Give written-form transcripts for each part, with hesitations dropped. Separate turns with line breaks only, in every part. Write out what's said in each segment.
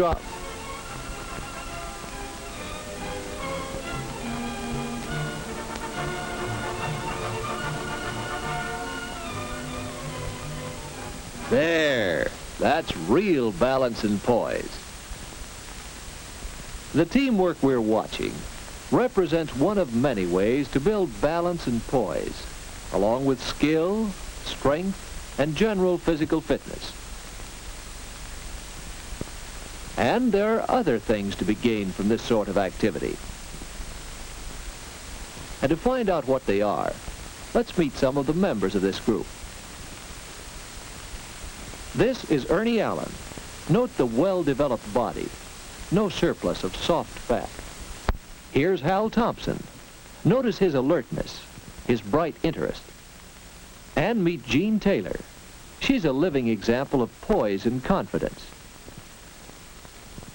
drop. There. That's real balance and poise. The teamwork we're watching represents one of many ways to build balance and poise, along with skill, strength, and general physical fitness. And there are other things to be gained from this sort of activity. And to find out what they are, let's meet some of the members of this group. This is Ernie Allen. Note the well-developed body, no surplus of soft fat. Here's Hal Thompson. Notice his alertness, his bright interest. And meet Jean Taylor. She's a living example of poise and confidence.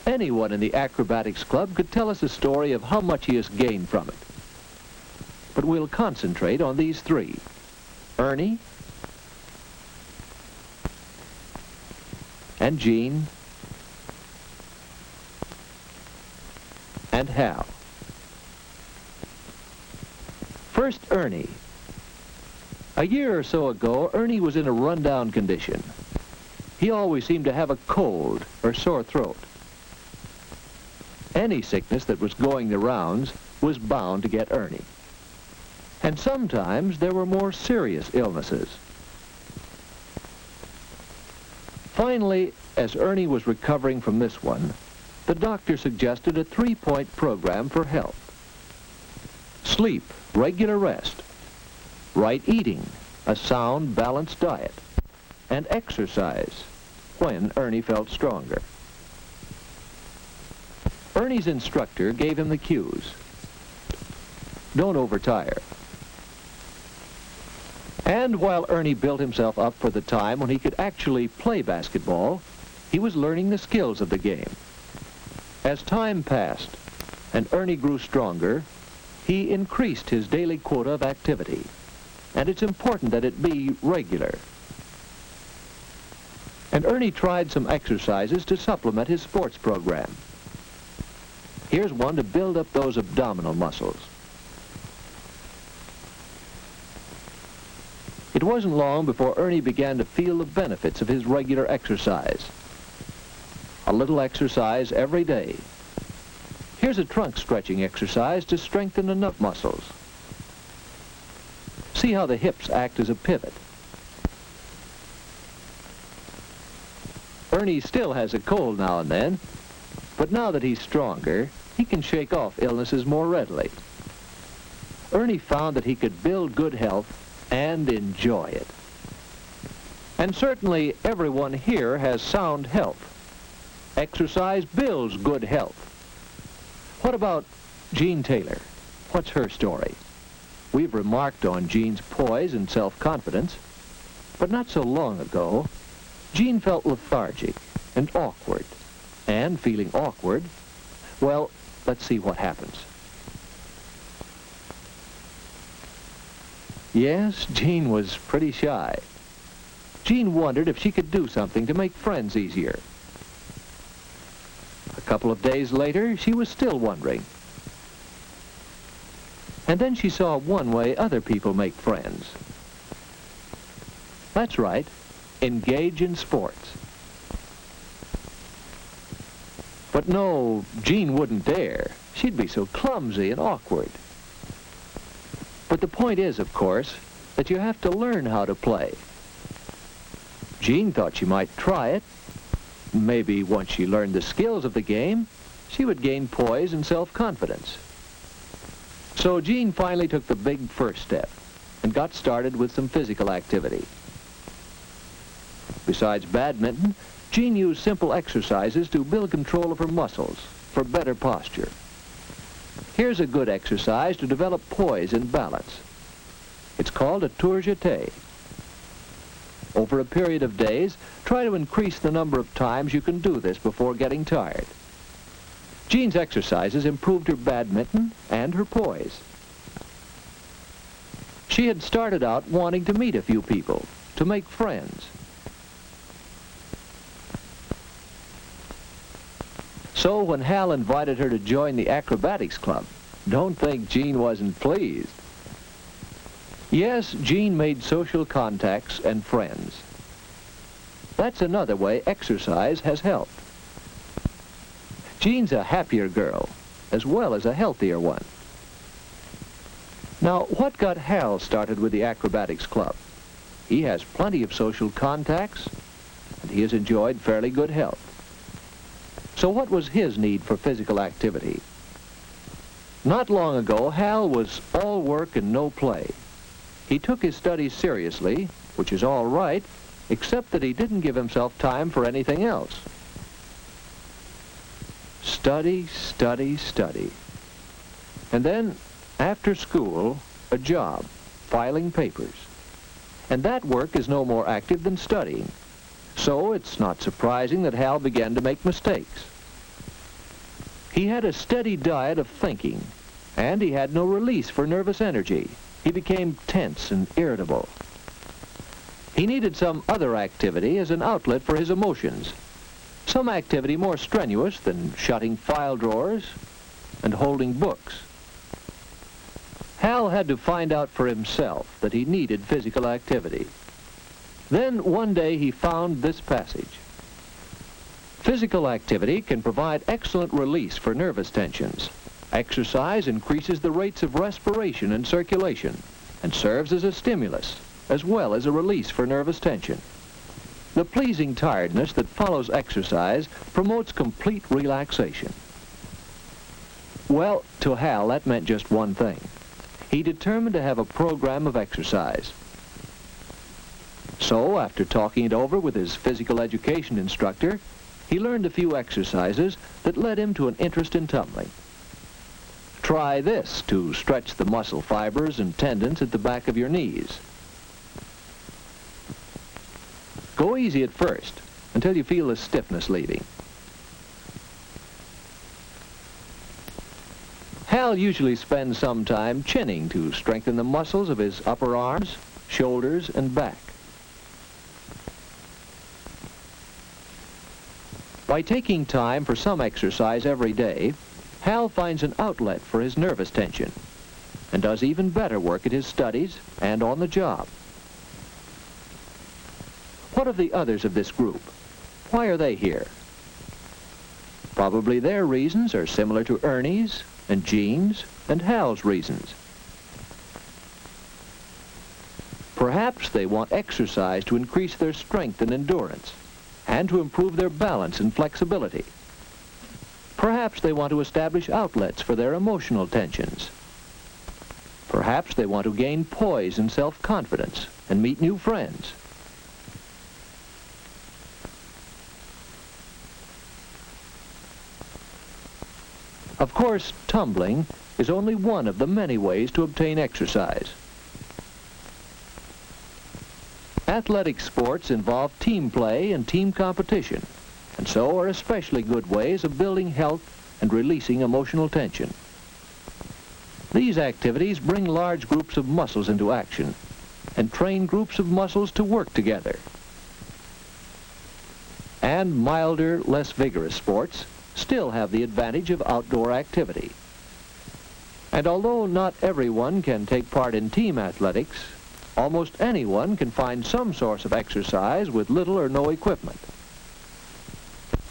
Anyone in the acrobatics club could tell us a story of how much he has gained from it. But we'll concentrate on these three: Ernie, and Jean, and Hal. First, Ernie. A year or so ago, Ernie was in a rundown condition. He always seemed to have a cold or sore throat. Any sickness that was going the rounds was bound to get Ernie. And sometimes there were more serious illnesses. Finally, as Ernie was recovering from this one, the doctor suggested a 3-point program for health. Sleep, regular rest, right eating, a sound, balanced diet, and exercise when Ernie felt stronger. Ernie's instructor gave him the cues. Don't overtire. And while Ernie built himself up for the time when he could actually play basketball, he was learning the skills of the game. As time passed and Ernie grew stronger, he increased his daily quota of activity. And it's important that it be regular. And Ernie tried some exercises to supplement his sports program. Here's one to build up those abdominal muscles. It wasn't long before Ernie began to feel the benefits of his regular exercise. A little exercise every day. Here's a trunk stretching exercise to strengthen the nut muscles. See how the hips act as a pivot. Ernie still has a cold now and then, but now that he's stronger, he can shake off illnesses more readily. Ernie found that he could build good health and enjoy it. And certainly everyone here has sound health. Exercise builds good health. What about Jean Taylor? What's her story? We've remarked on Jean's poise and self-confidence, but not so long ago, Jean felt lethargic and awkward. And feeling awkward, well, let's see what happens. Yes, Jean was pretty shy. Jean wondered if she could do something to make friends easier. A couple of days later, she was still wondering. And then she saw one way other people make friends. That's right, engage in sports. But no, Jean wouldn't dare. She'd be so clumsy and awkward. But the point is, of course, that you have to learn how to play. Jean thought she might try it. Maybe once she learned the skills of the game, she would gain poise and self-confidence. So Jean finally took the big first step and got started with some physical activity. Besides badminton, Jean used simple exercises to build control of her muscles for better posture. Here's a good exercise to develop poise and balance. It's called a tour jeté. Over a period of days, try to increase the number of times you can do this before getting tired. Jean's exercises improved her badminton and her poise. She had started out wanting to meet a few people, to make friends. So when Hal invited her to join the acrobatics club, don't think Jean wasn't pleased. Yes, Jean made social contacts and friends. That's another way exercise has helped. Jean's a happier girl, as well as a healthier one. Now, what got Hal started with the acrobatics club? He has plenty of social contacts, and he has enjoyed fairly good health. So what was his need for physical activity? Not long ago, Hal was all work and no play. He took his studies seriously, which is all right, except that he didn't give himself time for anything else. Study, study, study. And then, after school, a job, filing papers. And that work is no more active than studying. So it's not surprising that Hal began to make mistakes. He had a steady diet of thinking, and he had no release for nervous energy. He became tense and irritable. He needed some other activity as an outlet for his emotions. Some activity more strenuous than shutting file drawers and holding books. Hal had to find out for himself that he needed physical activity. Then one day he found this passage. Physical activity can provide excellent release for nervous tensions. Exercise increases the rates of respiration and circulation and serves as a stimulus as well as a release for nervous tension. The pleasing tiredness that follows exercise promotes complete relaxation. Well, to Hal, that meant just one thing. He determined to have a program of exercise. So, after talking it over with his physical education instructor, he learned a few exercises that led him to an interest in tumbling. Try this to stretch the muscle fibers and tendons at the back of your knees. Go easy at first, until you feel the stiffness leaving. Hal usually spends some time chinning to strengthen the muscles of his upper arms, shoulders, and back. By taking time for some exercise every day, Hal finds an outlet for his nervous tension and does even better work at his studies and on the job. What of the others of this group? Why are they here? Probably their reasons are similar to Ernie's and Jean's and Hal's reasons. Perhaps they want exercise to increase their strength and endurance and to improve their balance and flexibility. Perhaps they want to establish outlets for their emotional tensions. Perhaps they want to gain poise and self-confidence and meet new friends. Of course, tumbling is only one of the many ways to obtain exercise. Athletic sports involve team play and team competition, and so are especially good ways of building health and releasing emotional tension. These activities bring large groups of muscles into action and train groups of muscles to work together. And milder, less vigorous sports still have the advantage of outdoor activity. And although not everyone can take part in team athletics, almost anyone can find some source of exercise with little or no equipment.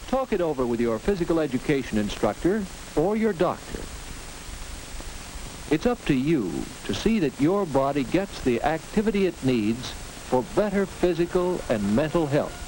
Talk it over with your physical education instructor or your doctor. It's up to you to see that your body gets the activity it needs for better physical and mental health.